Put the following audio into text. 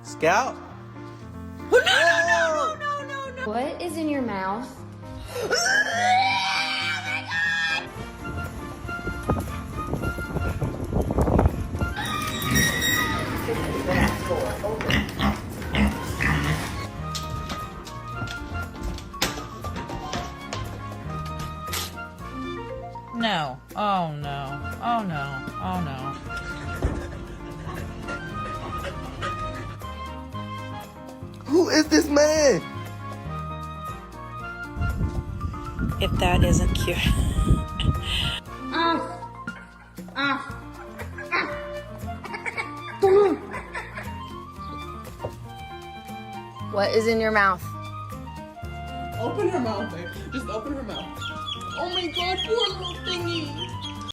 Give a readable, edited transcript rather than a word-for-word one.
Scout? What is in your mouth? No. Oh no. Oh no. Oh no. Who is this man? If that isn't cute. What is in your mouth? Open her mouth, babe. Just open her mouth. Oh my god, poor little thingy.